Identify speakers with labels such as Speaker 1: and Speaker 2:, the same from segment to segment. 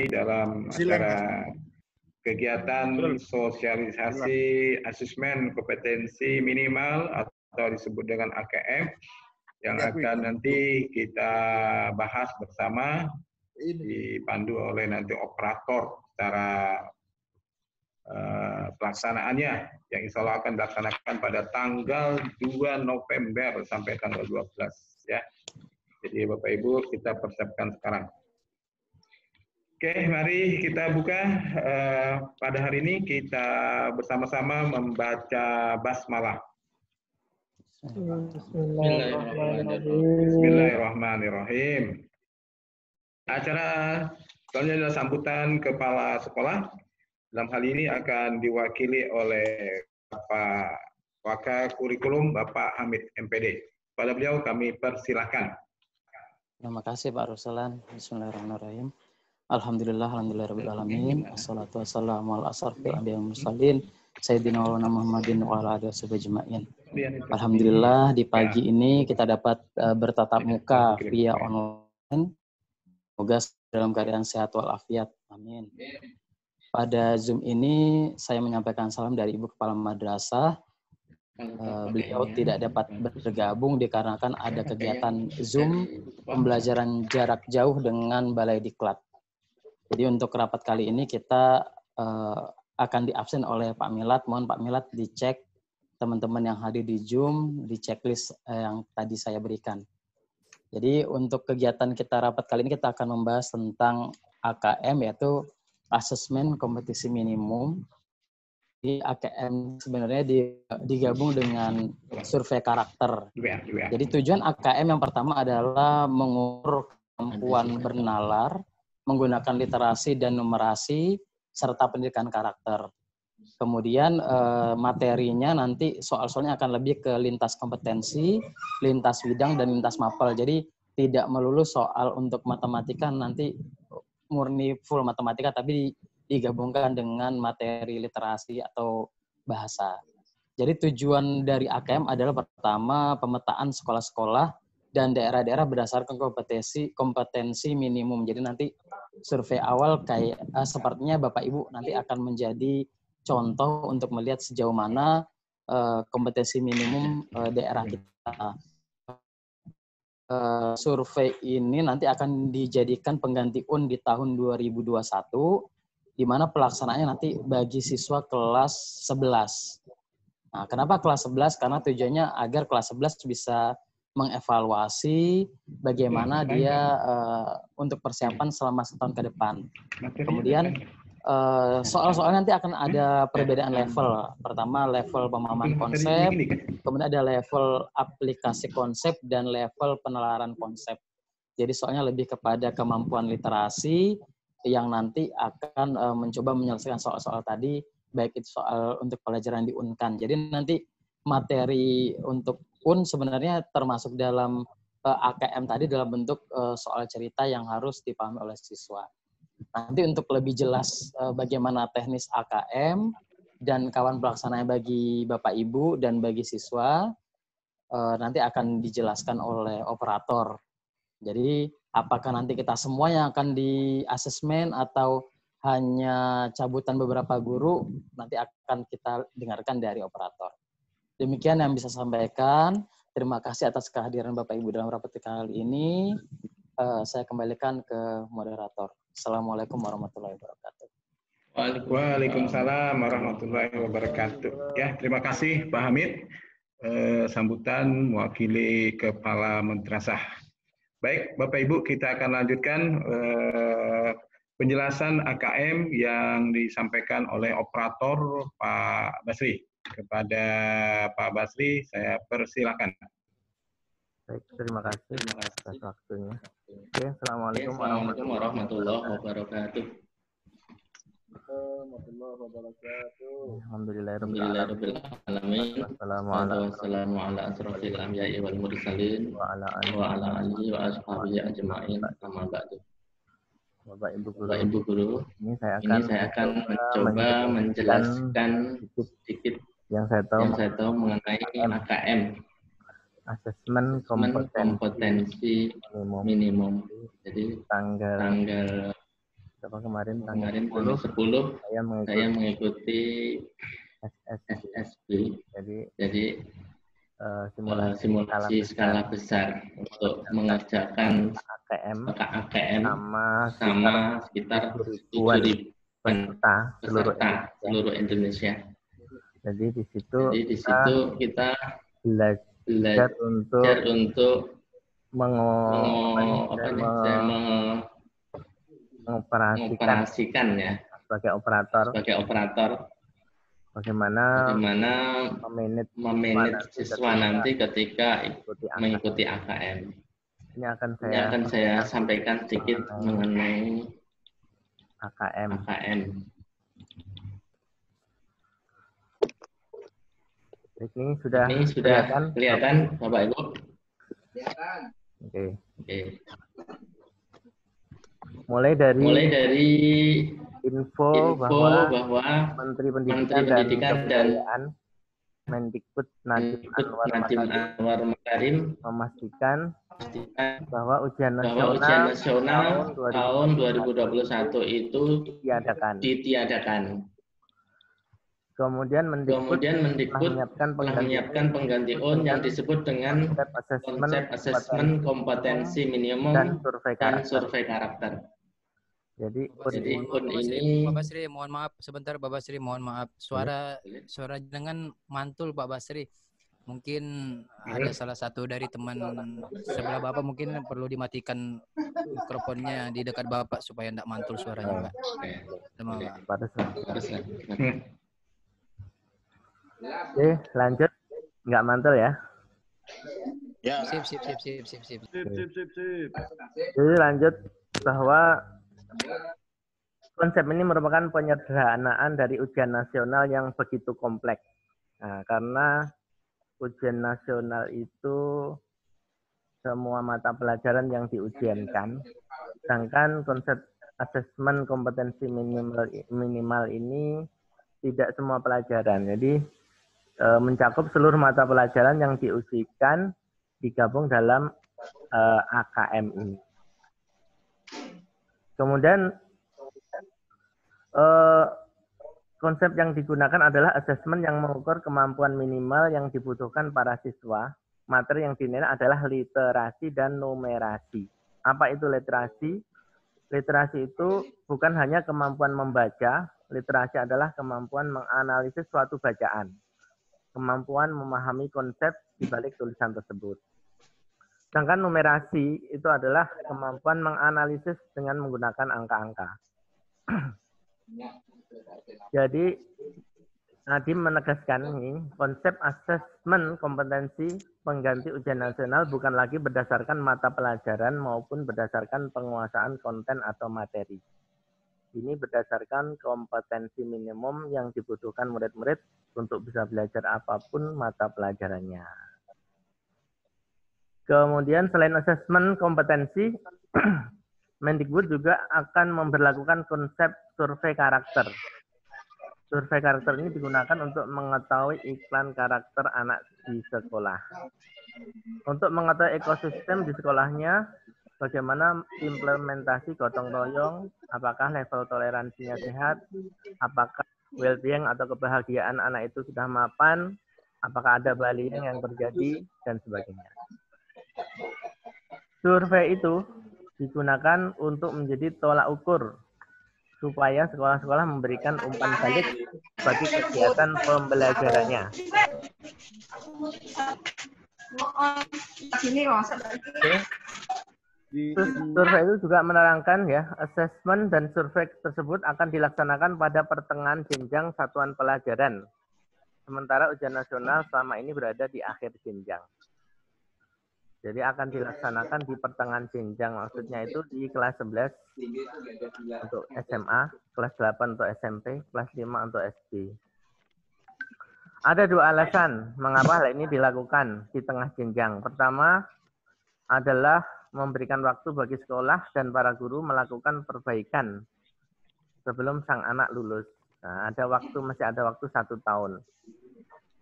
Speaker 1: dalam acara kegiatan sosialisasi asesmen kompetensi minimal atau disebut dengan AKM yang akan nanti kita bahas bersama, dipandu oleh nanti operator secara pelaksanaannya yang insya Allah akan dilaksanakan pada tanggal 2 November sampai tanggal 12 ya. Jadi Bapak Ibu kita persiapkan sekarang. Oke, mari kita buka. Pada hari ini kita bersama-sama membaca basmalah. Bismillahirrahmanirrahim. Acara selanjutnya adalah sambutan kepala sekolah. Dalam hal ini akan diwakili oleh Bapak Wakil Kurikulum Bapak Hamid MPD. Pada beliau kami persilahkan.
Speaker 2: Terima kasih Pak Ruslan. Bismillahirrahmanirrahim. Alhamdulillahirrahmanirrahim. Assalatu wassalamu ala asrafil anbiya'i wal mursalin Sayyidina Muhammadin wa ala alihi wasallam. Alhamdulillah di pagi ini kita dapat bertatap muka via online. Semoga dalam keadaan sehat walafiat. Amin. Pada Zoom ini saya menyampaikan salam dari Ibu Kepala Madrasah. Beliau tidak dapat bergabung dikarenakan ada kegiatan Zoom pembelajaran jarak jauh dengan Balai Diklat. Jadi untuk rapat kali ini kita akan diabsen oleh Pak Milad. Mohon Pak Milad dicek teman-teman yang hadir di Zoom di checklist yang tadi saya berikan. Jadi untuk kegiatan kita rapat kali ini kita akan membahas tentang AKM yaitu asesmen kompetisi minimum. Di AKM sebenarnya digabung dengan survei karakter. Jadi tujuan AKM yang pertama adalah mengukur kemampuan bernalar, menggunakan literasi dan numerasi, serta pendidikan karakter. Kemudian materinya nanti soal-soalnya akan lebih ke lintas kompetensi, lintas bidang, dan lintas mapel. Jadi tidak melulu soal untuk matematika nanti murni full matematika, tapi digabungkan dengan materi literasi atau bahasa. Jadi tujuan dari AKM adalah pertama pemetaan sekolah-sekolah dan daerah-daerah berdasarkan kompetensi minimum. Jadi nanti survei awal kayak sepertinya Bapak Ibu nanti akan menjadi contoh untuk melihat sejauh mana kompetensi minimum daerah kita. Survei ini nanti akan dijadikan pengganti UN di tahun 2021, di mana pelaksanaannya nanti bagi siswa kelas 11. Nah, kenapa kelas 11? Karena tujuannya agar kelas 11 bisa mengevaluasi bagaimana dia untuk persiapan selama setahun ke depan. Kemudian soal-soal nanti akan ada perbedaan level. Pertama level pemahaman konsep, kemudian ada level aplikasi konsep dan level penalaran konsep. Jadi soalnya lebih kepada kemampuan literasi yang nanti akan mencoba menyelesaikan soal-soal tadi, baik itu soal untuk pelajaran di UNKAN. Jadi nanti materi untuk UN sebenarnya termasuk dalam AKM tadi dalam bentuk soal cerita yang harus dipahami oleh siswa. Nanti untuk lebih jelas bagaimana teknis AKM dan kawan pelaksananya bagi Bapak Ibu dan bagi siswa nanti akan dijelaskan oleh operator. Jadi apakah nanti kita semua yang akan di asesmen atau hanya cabutan beberapa guru nanti akan kita dengarkan dari operator. Demikian yang bisa saya sampaikan. Terima kasih atas kehadiran Bapak Ibu dalam rapat kali ini. Saya kembalikan ke moderator. Assalamualaikum warahmatullahi wabarakatuh.
Speaker 1: Waalaikumsalam warahmatullahi wabarakatuh. Ya, terima kasih Pak Hamid. Sambutan mewakili Kepala Madrasah. Baik, Bapak Ibu, kita akan lanjutkan penjelasan AKM yang disampaikan oleh operator Pak Basri. Kepada Pak Basri, saya persilakan.
Speaker 3: Baik, terima kasih atas waktunya. Oke, Assalamualaikum
Speaker 4: warahmatullahi wabarakatuh.
Speaker 3: Alhamdulillahirabbil alamin.
Speaker 4: Wassalamu ala asrofil anbiya'i wal mursalin wa ala alihi wa ashabihi ajma'in. Amma ba'du.
Speaker 3: Bapak Ibu
Speaker 4: Guru, ini saya akan mencoba menjelaskan sedikit yang saya tahu mengenai AKM.
Speaker 3: Asesmen kompetensi
Speaker 4: minimum. Jadi tanggal
Speaker 3: kemarin tanggal
Speaker 4: tanggal 10
Speaker 3: saya
Speaker 4: mengikuti SSB. Jadi simulasi skala besar untuk mengerjakan AKM sama sekitar 7.000 peserta seluruh Indonesia.
Speaker 3: Jadi di situ
Speaker 4: kita
Speaker 3: belajar untuk
Speaker 4: mengoperasikan ya
Speaker 3: sebagai operator bagaimana memanage siswa nanti ketika
Speaker 4: mengikuti AKM.
Speaker 3: Ini akan
Speaker 4: saya sampaikan sedikit mengenai
Speaker 3: AKM. Ini sudah
Speaker 4: kelihatan Bapak Ibu?
Speaker 3: Oke. Mulai dari info bahwa Menteri Pendidikan dan Kebudayaan Mendikbud Nadiem Anwar Makarim memastikan bahwa ujian nasional
Speaker 4: tahun 2021 itu ditiadakan.
Speaker 3: Kemudian Mendikbud
Speaker 4: menyiapkan pengganti UN yang disebut dengan konsep asesmen kompetensi minimum dan survei karakter.
Speaker 3: Jadi
Speaker 2: UN ini Pak Basri, mohon maaf sebentar Pak Basri, mohon maaf. Suara dengan mantul Pak Basri. Mungkin ada salah satu dari teman sebelah Bapak mungkin perlu dimatikan mikrofonnya di dekat Bapak supaya tidak mantul suaranya, Pak.
Speaker 3: Oke, lanjut. Nggak mantul ya?
Speaker 2: Ya. Sip.
Speaker 3: Jadi lanjut bahwa konsep ini merupakan penyederhanaan dari ujian nasional yang begitu kompleks. Nah, karena ujian nasional itu semua mata pelajaran yang diujiankan, sedangkan konsep asesmen kompetensi minimal ini tidak semua pelajaran. Jadi mencakup seluruh mata pelajaran yang diujikan digabung dalam AKM ini. Kemudian konsep yang digunakan adalah asesmen yang mengukur kemampuan minimal yang dibutuhkan para siswa. Materi yang dinilai adalah literasi dan numerasi. Apa itu literasi? Literasi itu bukan hanya kemampuan membaca, literasi adalah kemampuan menganalisis suatu bacaan, kemampuan memahami konsep di balik tulisan tersebut. Sedangkan numerasi itu adalah kemampuan menganalisis dengan menggunakan angka-angka. Jadi Nadiem menegaskan ini, konsep asesmen kompetensi pengganti ujian nasional bukan lagi berdasarkan mata pelajaran maupun berdasarkan penguasaan konten atau materi. Ini berdasarkan kompetensi minimum yang dibutuhkan murid-murid untuk bisa belajar apapun mata pelajarannya. Kemudian selain asesmen kompetensi, Mendikbud juga akan memberlakukan konsep survei karakter. Survei karakter ini digunakan untuk mengetahui iklan karakter anak di sekolah. Untuk mengetahui ekosistem di sekolahnya, bagaimana implementasi gotong royong, apakah level toleransinya sehat, apakah well-being atau kebahagiaan anak itu sudah mapan, apakah ada bullying yang terjadi, dan sebagainya. Survei itu digunakan untuk menjadi tolak ukur supaya sekolah-sekolah memberikan umpan balik bagi kegiatan pembelajarannya. Survei itu juga menerangkan ya, asesmen dan survei tersebut akan dilaksanakan pada pertengahan jenjang satuan pelajaran. Sementara ujian nasional selama ini berada di akhir jenjang. Jadi akan dilaksanakan di pertengahan jenjang, maksudnya itu di kelas 11 untuk SMA, kelas 8 untuk SMP, kelas 5 untuk SD. Ada dua alasan mengapa hal ini dilakukan di tengah jenjang. Pertama adalah memberikan waktu bagi sekolah dan para guru melakukan perbaikan sebelum sang anak lulus. Nah, masih ada waktu 1 tahun.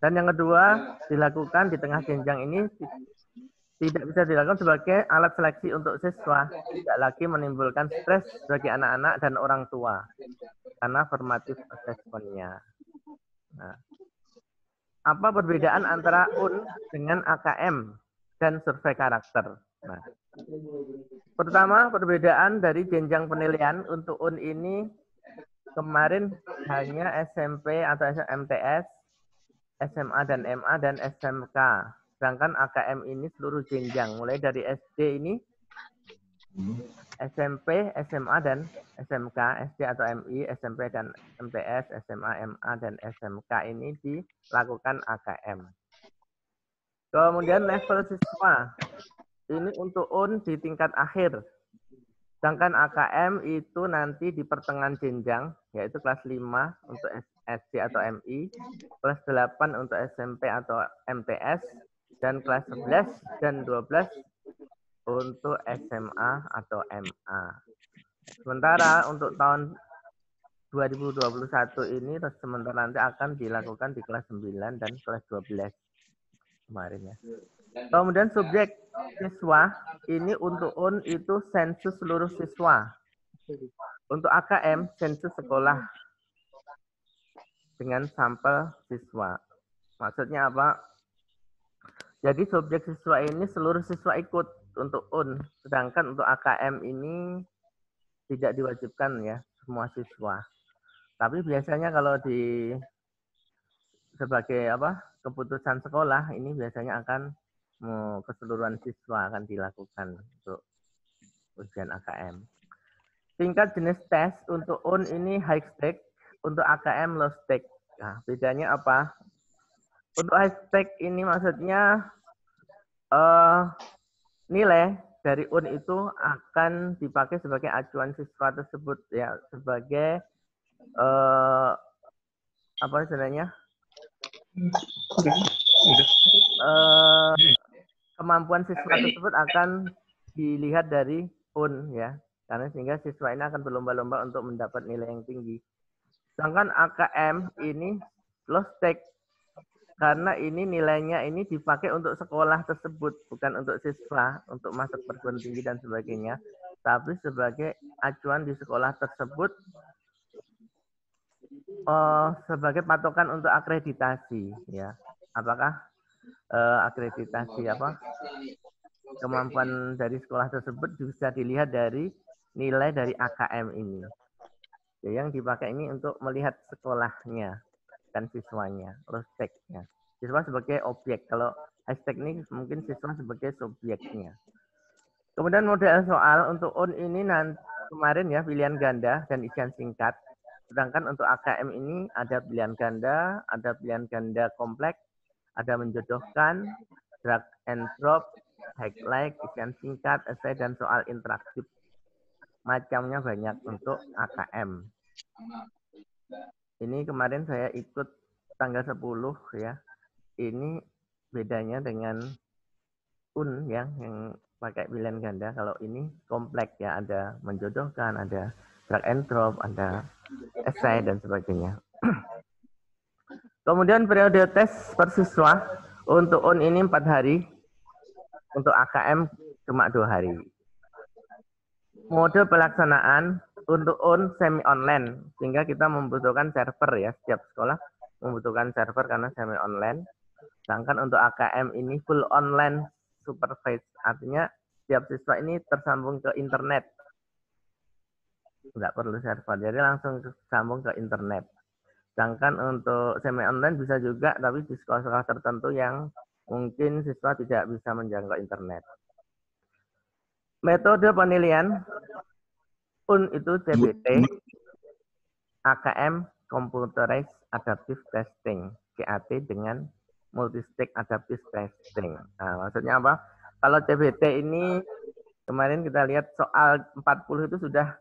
Speaker 3: Dan yang kedua, dilakukan di tengah jenjang ini tidak bisa dilakukan sebagai alat seleksi untuk siswa, tidak lagi menimbulkan stres bagi anak-anak dan orang tua karena formative assessment-nya. Nah, apa perbedaan antara UN dengan AKM dan survei karakter? Nah, pertama, perbedaan dari jenjang penilaian untuk UN ini kemarin hanya SMP atau MTS, SMA dan MA dan SMK. Sedangkan AKM ini seluruh jenjang, mulai dari SD ini, SMP, SMA dan SMK, SD atau MI, SMP dan MTS, SMA, MA dan SMK ini dilakukan AKM. Kemudian level siswa, ini untuk UN di tingkat akhir. Sedangkan AKM itu nanti di pertengahan jenjang, yaitu kelas 5 untuk SD atau MI, kelas 8 untuk SMP atau MTS, dan kelas 11 dan 12 untuk SMA atau MA. Sementara untuk tahun 2021 ini sementara nanti akan dilakukan di kelas 9 dan kelas 12 kemarin ya. Kemudian subjek siswa ini untuk UN itu sensus seluruh siswa. Untuk AKM sensus sekolah dengan sampel siswa. Maksudnya apa? Jadi subjek siswa ini seluruh siswa ikut untuk UN, sedangkan untuk AKM ini tidak diwajibkan ya semua siswa. Tapi biasanya kalau di sebagai keputusan sekolah ini biasanya akan keseluruhan siswa akan dilakukan untuk ujian AKM. Tingkat jenis tes untuk UN ini high stake, untuk AKM low stake. Nah, bedanya apa? Untuk high stake ini maksudnya nilai dari UN itu akan dipakai sebagai acuan siswa tersebut ya, sebagai apa istilahnya? Kemampuan siswa tersebut akan dilihat dari UN ya, karena sehingga siswa ini akan berlomba-lomba untuk mendapat nilai yang tinggi. Sedangkan AKM ini low stake, karena ini nilainya ini dipakai untuk sekolah tersebut, bukan untuk siswa, untuk masuk perguruan tinggi dan sebagainya, tapi sebagai acuan di sekolah tersebut, sebagai patokan untuk akreditasi, ya. Apakah akreditasi kemampuan dari sekolah tersebut bisa dilihat dari nilai dari AKM ini, ya, yang dipakai ini untuk melihat sekolahnya dan siswanya, low-stake-nya. Siswa sebagai objek, kalau hashtag ini mungkin siswa sebagai subjeknya. Kemudian model soal untuk UN ini nanti kemarin ya pilihan ganda dan isian singkat. Sedangkan untuk AKM ini ada pilihan ganda kompleks, ada menjodohkan, drag and drop, highlight, isian singkat, esai, dan soal interaktif. Macamnya banyak untuk AKM. Ini kemarin saya ikut tanggal 10 ya. Ini bedanya dengan UN ya, yang pakai pilihan ganda. Kalau ini kompleks ya, ada menjodohkan, ada drag and drop, ada esai dan sebagainya. Kemudian periode tes per siswa untuk UN ini 4 hari, untuk AKM cuma 2 hari. Mode pelaksanaan untuk UN semi online, sehingga kita membutuhkan server ya, setiap sekolah membutuhkan server karena semi online. Sedangkan untuk AKM ini full online supervised, artinya setiap siswa ini tersambung ke internet, nggak perlu server, jadi langsung sambung ke internet. Sedangkan untuk semi online bisa juga, tapi di sekolah-sekolah tertentu yang mungkin siswa tidak bisa menjangkau internet. Metode penilaian UN itu CBT, AKM Computerized Adaptive Testing, CAT dengan Multistage Adaptive Testing. Nah, maksudnya apa? Kalau CBT ini kemarin kita lihat soal 40 itu sudah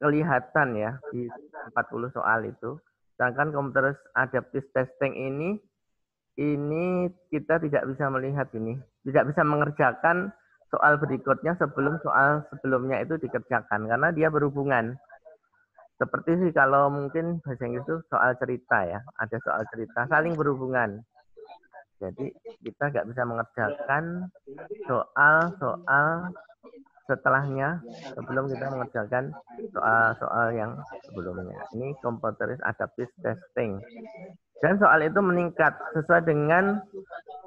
Speaker 3: kelihatan ya di 40 soal itu. Sedangkan Computerized Adaptive Testing ini kita tidak bisa melihat ini, tidak bisa mengerjakan soal berikutnya sebelum soal sebelumnya itu dikerjakan, karena dia berhubungan. Seperti sih kalau mungkin bahasa Inggris itu soal cerita ya, ada soal cerita saling berhubungan. Jadi kita nggak bisa mengerjakan soal-soal setelahnya sebelum kita mengerjakan soal-soal yang sebelumnya. Ini computerized adaptive testing. Dan soal itu meningkat sesuai dengan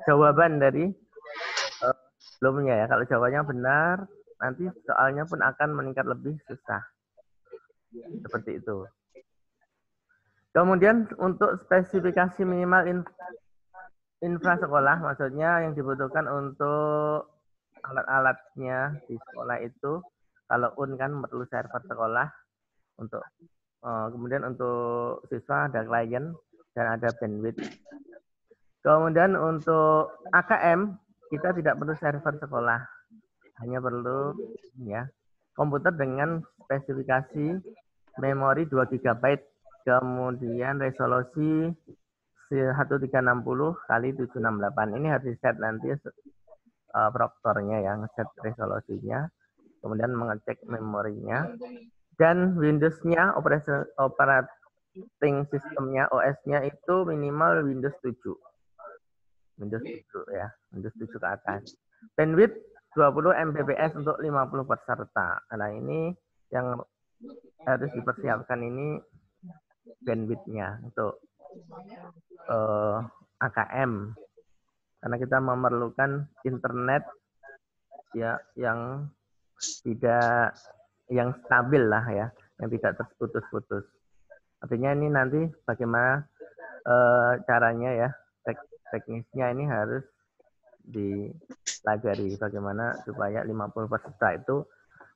Speaker 3: jawaban dari sebelumnya ya. Kalau jawabannya benar, nanti soalnya pun akan meningkat lebih susah. Seperti itu. Kemudian untuk spesifikasi minimal infra sekolah, maksudnya yang dibutuhkan untuk alat-alatnya di sekolah itu, kalau kan perlu server sekolah, untuk kemudian untuk siswa ada klien dan ada bandwidth. Kemudian untuk AKM kita tidak perlu server sekolah, hanya perlu ya komputer dengan spesifikasi memori 2 GB, kemudian resolusi 1360 kali 768. Ini harus di-set nanti proktornya ya, nge-set resolusinya, kemudian mengecek memorinya, dan Windows-nya, operating system-nya, OS-nya itu minimal Windows 7. Windows 7 ya, Windows 7 ke atas. Bandwidth 20 Mbps untuk 50 peserta. Nah ini yang harus dipersiapkan ini bandwidth-nya untuk AKM. Karena kita memerlukan internet ya yang stabil lah ya, yang tidak terputus-putus. Artinya ini nanti bagaimana caranya ya, teknisnya ini harus dipelajari bagaimana supaya 50 peserta itu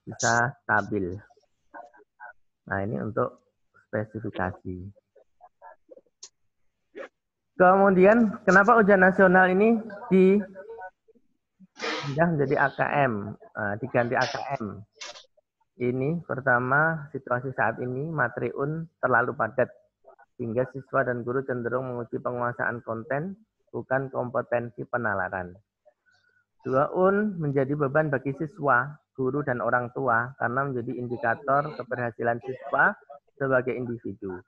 Speaker 3: bisa stabil. Nah ini untuk spesifikasi. Kemudian kenapa ujian nasional ini menjadi AKM, diganti AKM? Ini pertama, situasi saat ini materi terlalu padat sehingga siswa dan guru cenderung menguji penguasaan konten bukan kompetensi penalaran. 2, menjadi beban bagi siswa, guru dan orang tua karena menjadi indikator keberhasilan siswa sebagai individu.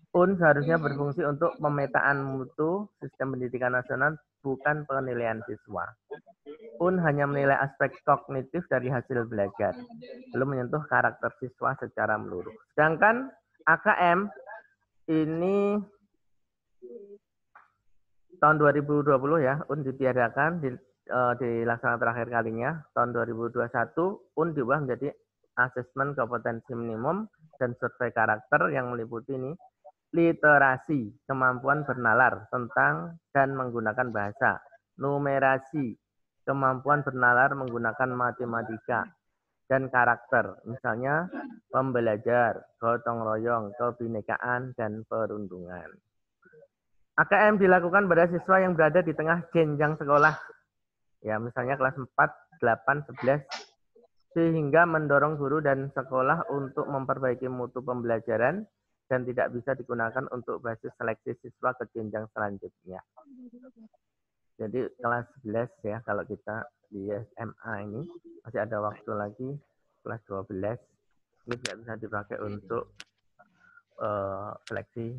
Speaker 3: Seharusnya berfungsi untuk pemetaan mutu sistem pendidikan nasional, bukan penilaian siswa. Hanya menilai aspek kognitif dari hasil belajar, belum menyentuh karakter siswa secara menyeluruh. Sedangkan AKM ini tahun 2020 ya, ditiadakan, dilaksanakan terakhir kalinya tahun 2021. Diubah menjadi asesmen kompetensi minimum dan survei karakter yang meliputi ini literasi, kemampuan bernalar tentang dan menggunakan bahasa, numerasi, kemampuan bernalar menggunakan matematika, dan karakter, misalnya pembelajar, gotong royong, kebinekaan, dan perundungan. AKM dilakukan pada siswa yang berada di tengah jenjang sekolah, ya misalnya kelas 4, 8, 11, sehingga mendorong guru dan sekolah untuk memperbaiki mutu pembelajaran dan tidak bisa digunakan untuk basis seleksi siswa ke jenjang selanjutnya. Jadi kelas 11 ya, kalau kita di SMA ini masih ada waktu lagi, kelas 12 ini tidak bisa dipakai untuk seleksi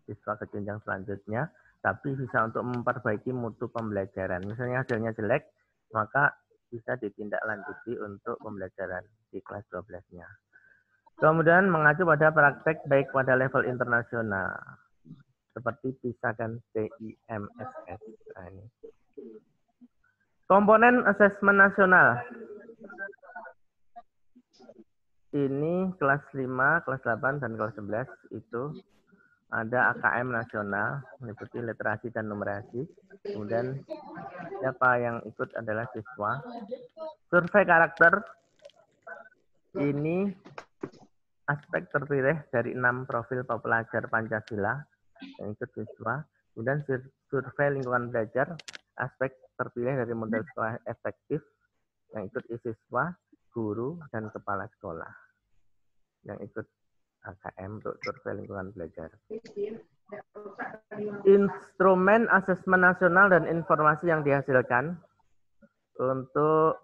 Speaker 3: siswa ke jenjang selanjutnya, tapi bisa untuk memperbaiki mutu pembelajaran. Misalnya hasilnya jelek, maka bisa ditindaklanjuti untuk pembelajaran di kelas 12-nya. Kemudian mengacu pada praktek baik pada level internasional seperti PISA dan TIMSS. Nah, ini. Komponen asesmen nasional. Ini kelas 5, kelas 8, dan kelas 11 itu ada AKM nasional, meliputi literasi dan numerasi. Kemudian siapa yang ikut adalah siswa. Survei karakter. Ini aspek terpilih dari 6 profil pelajar Pancasila yang ikut siswa. Kemudian survei lingkungan belajar, aspek terpilih dari model sekolah efektif yang ikut siswa, guru, dan kepala sekolah yang ikut AKM untuk survei lingkungan belajar. Instrumen asesmen nasional dan informasi yang dihasilkan untuk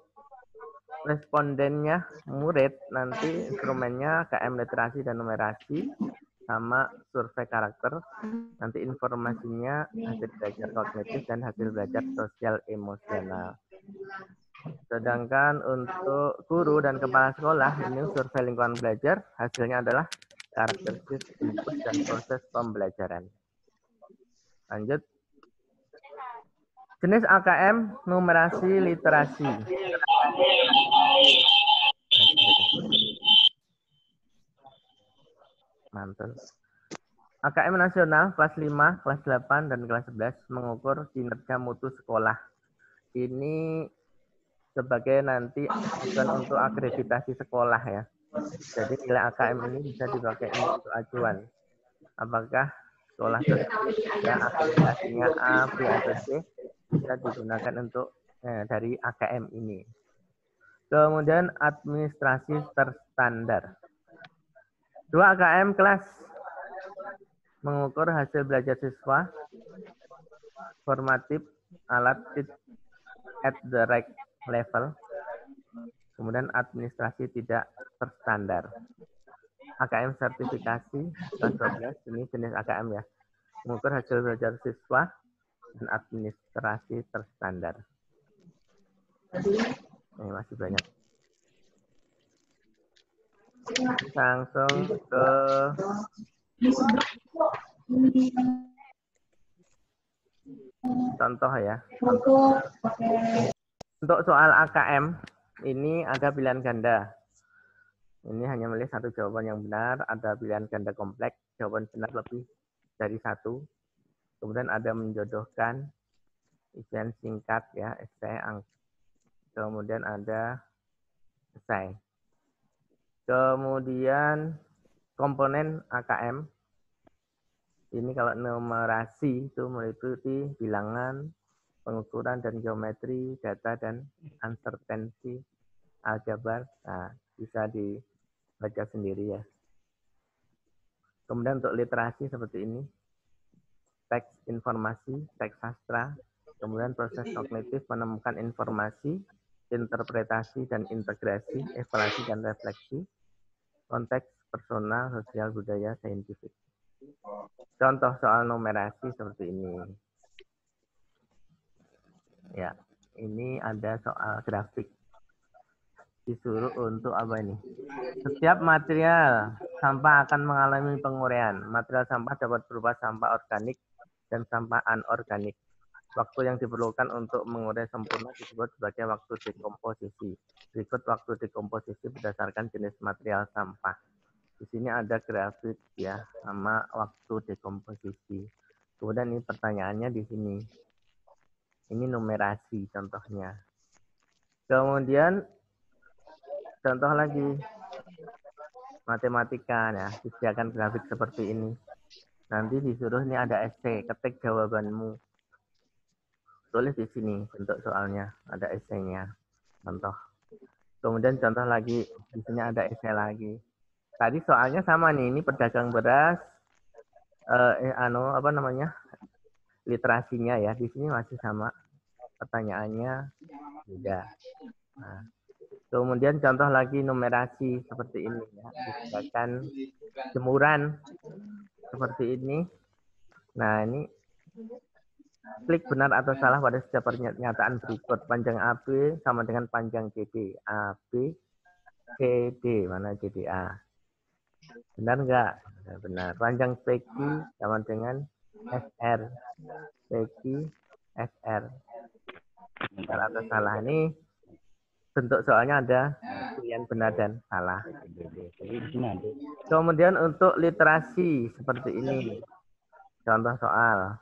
Speaker 3: respondennya murid, nanti instrumennya KM literasi dan numerasi, sama survei karakter. Nanti informasinya hasil belajar kognitif dan hasil belajar sosial emosional. Sedangkan untuk guru dan kepala sekolah, ini survei lingkungan belajar, hasilnya adalah karakteristik input dan proses pembelajaran. Lanjut. Jenis AKM, numerasi, literasi. Mantul. AKM nasional kelas 5, kelas 8, dan kelas 11 mengukur kinerja mutu sekolah. Ini sebagai nanti acuan untuk akreditasi sekolah ya. Jadi nilai AKM ini bisa dipakai untuk acuan. Apakah sekolah tersebut ya, akreditasinya A, B, atau C bisa digunakan untuk dari AKM ini. Kemudian administrasi terstandar. 2 AKM kelas mengukur hasil belajar siswa, formatif, alat at the right level, kemudian administrasi tidak terstandar. AKM sertifikasi kelas 12, ini jenis AKM ya, mengukur hasil belajar siswa dan administrasi terstandar. Ini masih banyak. Langsung ke contoh ya. Untuk soal AKM, ini ada pilihan ganda. Ini hanya memilih satu jawaban yang benar, ada pilihan ganda kompleks, jawaban benar lebih dari satu. Kemudian ada menjodohkan, isian singkat ya, esai, kemudian ada esai. Kemudian komponen AKM, ini kalau numerasi itu meliputi bilangan, pengukuran dan geometri, data dan uncertainty, aljabar. Nah, bisa dibaca sendiri ya. Kemudian untuk literasi seperti ini, teks informasi, teks sastra, kemudian proses kognitif menemukan informasi, interpretasi dan integrasi, evaluasi dan refleksi, konteks personal, sosial, budaya, saintifik. Contoh soal numerasi seperti ini. Ya, ini ada soal grafik. Disuruh untuk apa ini? Setiap material sampah akan mengalami penguraian. Material sampah dapat berupa sampah organik dan sampah anorganik. Waktu yang diperlukan untuk mengurai sempurna disebut sebagai waktu dekomposisi. Berikut waktu dekomposisi berdasarkan jenis material sampah. Di sini ada grafik ya, sama waktu dekomposisi. Kemudian ini pertanyaannya di sini. Ini numerasi contohnya. Kemudian contoh lagi matematika ya, disediakan grafik seperti ini. Nanti disuruh ini ada esai, ketik jawabanmu. Tulis di sini bentuk soalnya, ada esainya. Contoh. Kemudian contoh lagi, di sini ada esai lagi. Tadi soalnya sama nih, ini pedagang beras, literasinya ya, di sini masih sama. Pertanyaannya beda. Nah, kemudian contoh lagi numerasi seperti ini ya, disediakan jemuran seperti ini. Nah, ini klik benar atau salah pada setiap pernyataan berikut. Panjang AB sama dengan panjang CD. AB, CD, mana CDA? Benar enggak? Benar. Panjang PQ sama dengan SR. PQ, SR. Benar atau salah. Ini bentuk soalnya ada pilihan benar dan salah. Kemudian untuk literasi seperti ini. Contoh soal.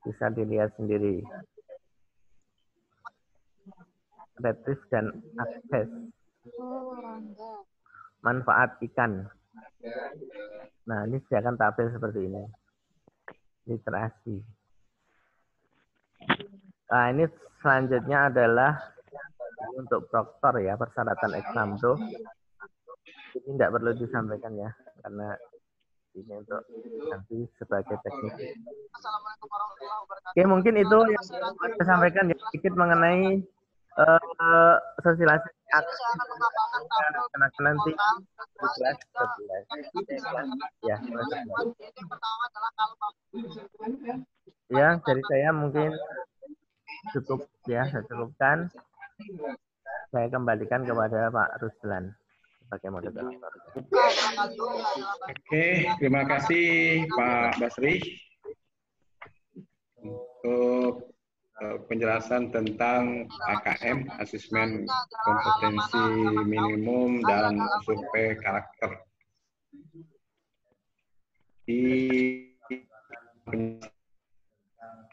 Speaker 3: Bisa dilihat sendiri. Retrieve dan akses. Manfaat ikan. Nah, ini disediakan tabel seperti ini. Literasi. Nah, ini selanjutnya adalah untuk proktor ya, persyaratan examdo. Ini tidak perlu disampaikan ya, karena ini untuk nanti sebagai teknik. Oke, mungkin itu yang saya sampaikan ya, sedikit mengenai sosialisasi akan nanti di kelas 11. Ya, ya, dari saya mungkin cukup ya, saya cukupkan. Saya kembalikan kepada Pak Ruslan sebagai moderator.
Speaker 1: Oke, terima kasih Pak Basri untuk penjelasan tentang AKM, asesmen kompetensi minimum dan survei karakter.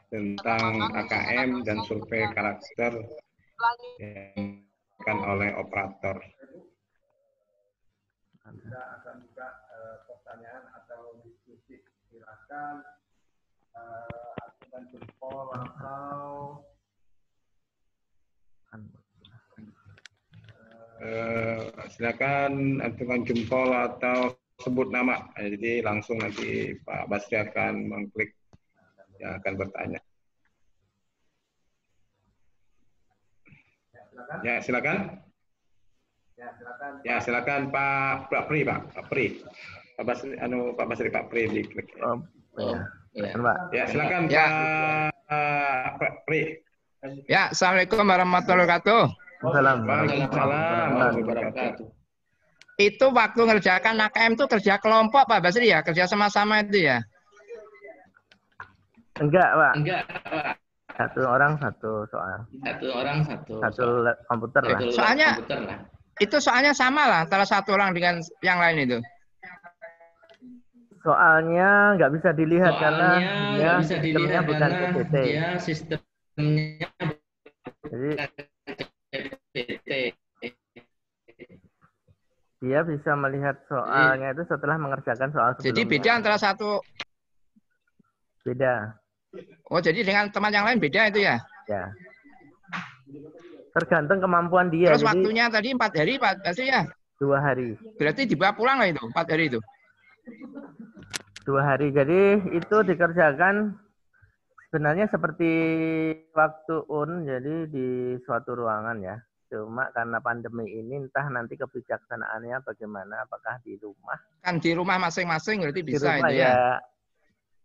Speaker 1: Tentang AKM dan survei karakter yang dilakukan oleh operator. Anda akan buka pertanyaan atau diskusi, silakan ajukan jempol atau silakan ajukan jempol atau sebut nama. Jadi langsung nanti Pak Basri akan mengklik yang akan bertanya. Ya, silakan. Ya, silakan Pak Pri, Pak Pri. Pak Basri, Pak Basri, Pak Pri diklik. Ya, silakan Pak Pri.
Speaker 5: Ya, assalamualaikum warahmatullahi wabarakatuh.
Speaker 1: Waalaikumsalam warahmatullahi wabarakatuh.
Speaker 5: Itu waktu ngerjakan AKM itu kerja kelompok Pak Basri ya, kerja sama-sama itu ya?
Speaker 3: Enggak, Pak.
Speaker 4: Enggak, Pak.
Speaker 3: Satu orang satu soal.
Speaker 4: Satu orang satu
Speaker 3: komputer lah.
Speaker 5: Soalnya itu soalnya sama lah antara satu orang dengan yang lain itu.
Speaker 3: Soalnya nggak bisa dilihat karena dia sistemnya bukan PPT.
Speaker 4: Dia sistemnya
Speaker 3: jadi dia bisa melihat soalnya itu setelah mengerjakan soal sebelumnya.
Speaker 5: Jadi beda antara satu.
Speaker 3: Beda.
Speaker 5: Oh, jadi dengan teman yang lain beda itu ya?
Speaker 3: Ya. Tergantung kemampuan dia.
Speaker 5: Terus jadi, waktunya tadi 4 hari Pak Basri ya?
Speaker 3: 2 hari.
Speaker 5: Berarti dibawa pulang lah itu 4 hari itu?
Speaker 3: 2 hari. Jadi itu dikerjakan sebenarnya seperti waktu jadi di suatu ruangan ya. Cuma karena pandemi ini entah nanti kebijaksanaannya bagaimana, apakah di rumah.
Speaker 5: Kan di rumah masing-masing berarti bisa
Speaker 3: rumah,
Speaker 5: itu ya?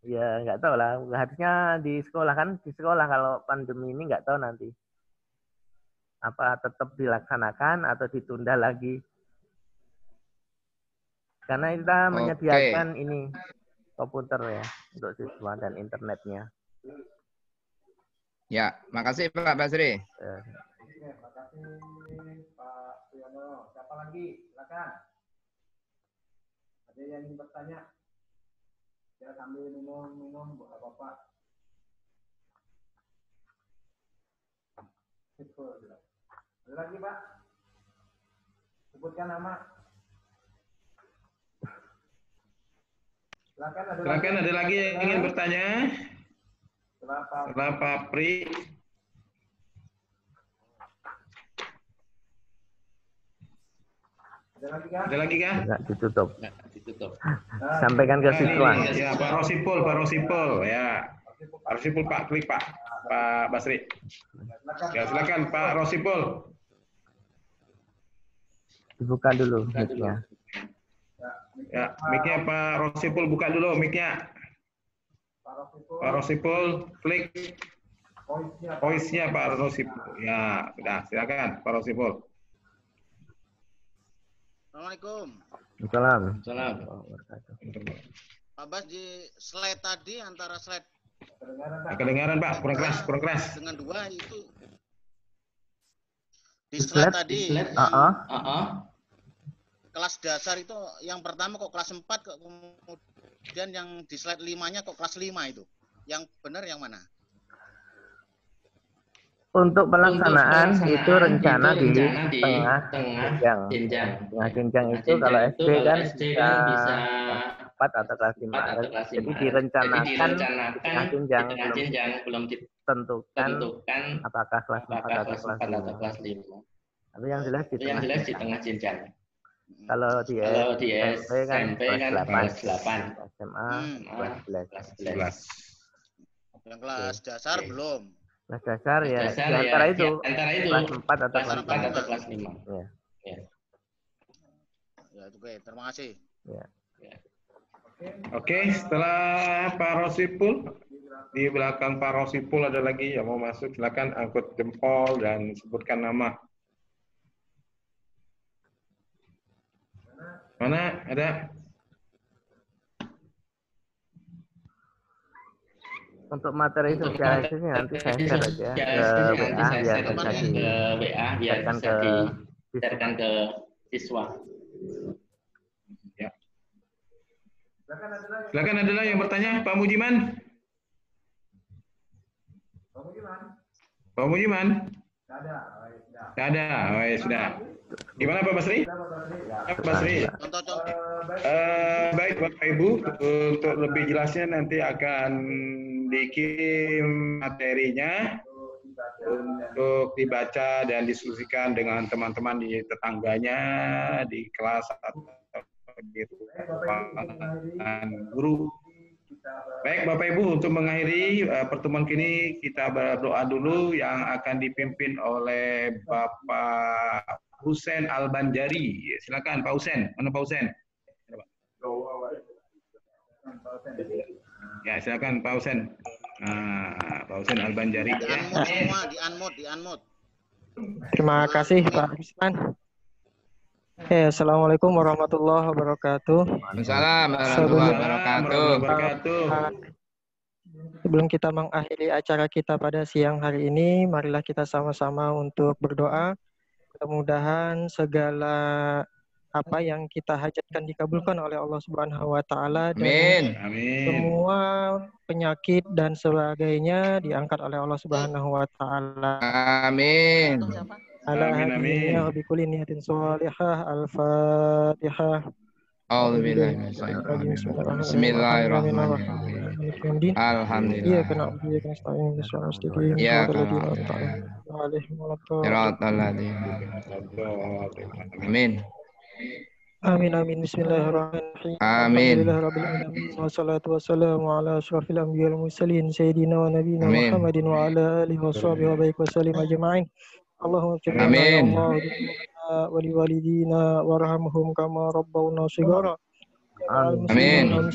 Speaker 3: Ya nggak tahu lah. Harusnya di sekolah kan, di sekolah kalau pandemi ini nggak tahu nanti. Apa tetap dilaksanakan atau ditunda lagi. Karena kita menyediakan ini komputer ya untuk siswa dan internetnya.
Speaker 5: Ya, makasih Pak Basri.
Speaker 1: Makasih Pak Priyono. Siapa lagi? Silakan. Ada yang ingin bertanya? Ya, sambil minum buat apa-apa. Ada lagi Pak? Sebutkan nama. Silakan ada lagi yang ingin bertanya? Setelah Pak Pri. Ada lagi kah?
Speaker 3: Enggak ditutup.
Speaker 1: Sampaikan ke siswa. Ya, Pak Rosipul ya. Pak Rosipul Pak, klik Pak Basri. Ya, silakan Pak Rosipul.
Speaker 3: Dibuka dulu mic-nya.
Speaker 1: Ya, mic-nya Pak Rosipul buka dulu mic-nya. Pak Rosipul klik voice-nya Pak Rosipul. Ya, sudah silakan Pak Rosipul.
Speaker 6: Assalamualaikum.
Speaker 3: Waalaikumsalam.
Speaker 6: Pak Bas, di slide tadi antara slide
Speaker 1: kedengaran Pak, kurang keras.
Speaker 6: Dengan 2 itu di slide tadi. Kelas dasar itu yang pertama kok kelas 4 kok kemudian yang di slide 5-nya kok kelas 5 itu. Yang benar yang mana?
Speaker 3: Untuk pelaksanaan itu rencana di tengah jenjang itu kalau SD kan bisa 4 atau kelas 5. Jadi direncanakan jenjang belum ditentukan apakah kelas 4 atau kelas 5. Tapi yang jelas di tengah jenjang. Kalau di SMP kan kelas 8, SMA kelas 11.
Speaker 6: Yang kelas dasar belum.
Speaker 3: Kelas dasar ya, di antara itu. Kelas 4 atau
Speaker 4: kelas 4 atau kelas 5.
Speaker 3: Ya.
Speaker 4: Ya.
Speaker 6: Ya, oke, terima kasih.
Speaker 3: Ya.
Speaker 1: Oke, setelah Pak Rosipul, di belakang Pak Rosipul ada lagi yang mau masuk, silakan angkut jempol dan sebutkan nama. Mana ada?
Speaker 3: Untuk materi sosialisasinya nanti saya share aja ke WA biar bisa
Speaker 4: di-share ke siswa.
Speaker 1: Ya. Silakan adalah yang bertanya, Pak Mujiman. Pak Mujiman. Tidak ada. Oh, ya sudah. Gimana Pak Basri? Pak Basri. Baik Bapak Ibu, untuk lebih jelasnya nanti akan dikirim materinya untuk dibaca dan diskusikan dengan teman-teman di tetangganya, di kelas atau di ruangan guru. Baik Bapak Ibu, untuk mengakhiri pertemuan kini kita berdoa dulu yang akan dipimpin oleh Bapak Husain Al-Banjari. Silakan Pak Husain. Mana Pak Husain? Ya, silakan Pak Husain. Nah, Pak Husain Al-Banjari.
Speaker 6: Di-unmute semua, di-unmute.
Speaker 7: Terima kasih Pak Usman. Assalamualaikum warahmatullahi wabarakatuh.
Speaker 5: Waalaikumsalam warahmatullahi wabarakatuh.
Speaker 7: Sebelum kita mengakhiri acara kita pada siang hari ini, marilah kita sama-sama untuk berdoa. Mudah-mudahan segala apa yang kita hajatkan dikabulkan oleh Allah Subhanahu wa taala dan semua penyakit dan sebagainya diangkat oleh Allah Subhanahu wa taala.
Speaker 5: Amin.
Speaker 7: Ala hadiyya wa bikulli niyatin shalihah. Al-Fatihah.
Speaker 5: Bismillahirrahmanirrahim. Alhamdulillah. Amin.
Speaker 7: Amin amin. Bismillahirrahmanirrahim.
Speaker 5: Amin.
Speaker 7: Alhamdulillahirabbil alamin wassalatu wassalamu ala asyrafil anbiya'i wal mursalin sayyidina wa nabiyina Muhammadin wa ala alihi washabihi wa barik wasallim ajma'in. Allahumma
Speaker 5: amin.
Speaker 7: wa liwalidina warhamhum kama rabbawna shighara.
Speaker 5: Amin.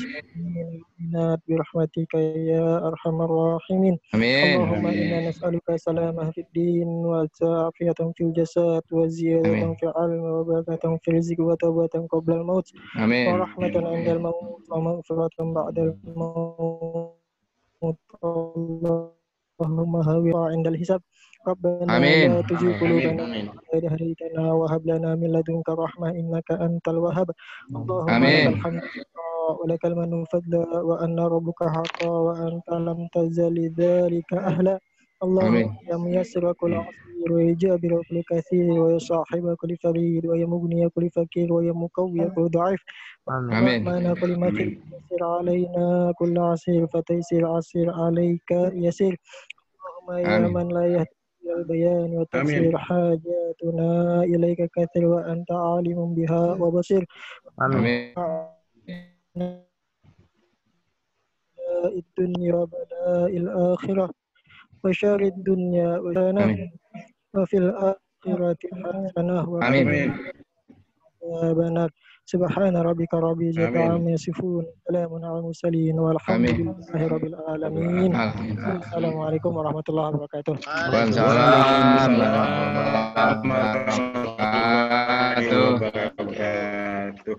Speaker 7: Birahmatika ya arhamar rahimin.
Speaker 5: Amin.
Speaker 7: Allahumma inna nas'aluka salamah fid din wa afiyatan fil jasad wa ziyadatan fil ilmi wa barakatan fil rizqi wa tawbatan qabla al maut.
Speaker 5: Amin.
Speaker 7: Wa rahmatan 'indal maut wa maghfiratan ba'dal maut. Allahumma hawiha 'indal hisab. Rabbana la tuzigh qulubana ba'da idh hadaytana wa hab lana min ladunka rahmah innaka antal wahhab. Allahumma lakal hamdu wa lakal manu fadla wa anna rabbuka haqqan wa anta lam tazal lidzalika ahla. Allahumma ya muyassir kulli asir wa jabir kulli kathir wa sahib kulli farid wa ya mughni kulli fakir wa ya muqawwi kulli dha'if.
Speaker 5: Amin.
Speaker 7: Mana kulli ma yasir alaina kulli asir fataysir asir alayka yasir. Allahumma ya man la yahdi البيان وتفسير حاجاتنا إليك كثير وأنت عالم بها وبصير.
Speaker 5: آمين.
Speaker 7: الدنيا بلاء الآخرة وشر الدنيا وشانه وفي الآخرة حسنة
Speaker 5: آمين.
Speaker 7: وبنار. سبحان ربك رب العزة عما يصفون سلام على المرسلين والحمد لله رب العالمين. Assalamualaikum warahmatullahi wabarakatuh.
Speaker 5: Waalaikumsalam warahmatullahi wabarakatuh.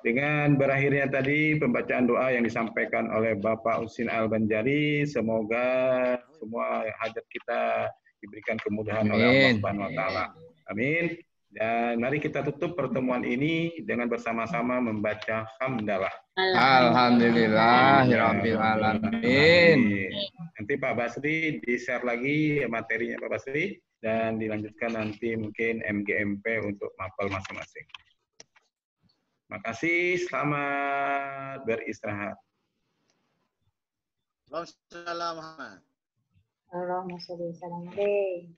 Speaker 1: Dengan berakhirnya tadi pembacaan doa yang disampaikan oleh Bapak Husain Al-Banjari, semoga semua hajat kita diberikan kemudahan oleh Allah Subhanahu wa taala. Amin. Dan mari kita tutup pertemuan ini dengan bersama-sama membaca hamdalah.
Speaker 5: Alhamdulillahirabbil alamin.
Speaker 1: Nanti Pak Basri di-share lagi materinya Pak Basri dan dilanjutkan nanti mungkin MGMP untuk mapel masing-masing. Makasih, selamat beristirahat.
Speaker 6: Waalaikumsalam.
Speaker 8: Allahumma sholli wa sallim.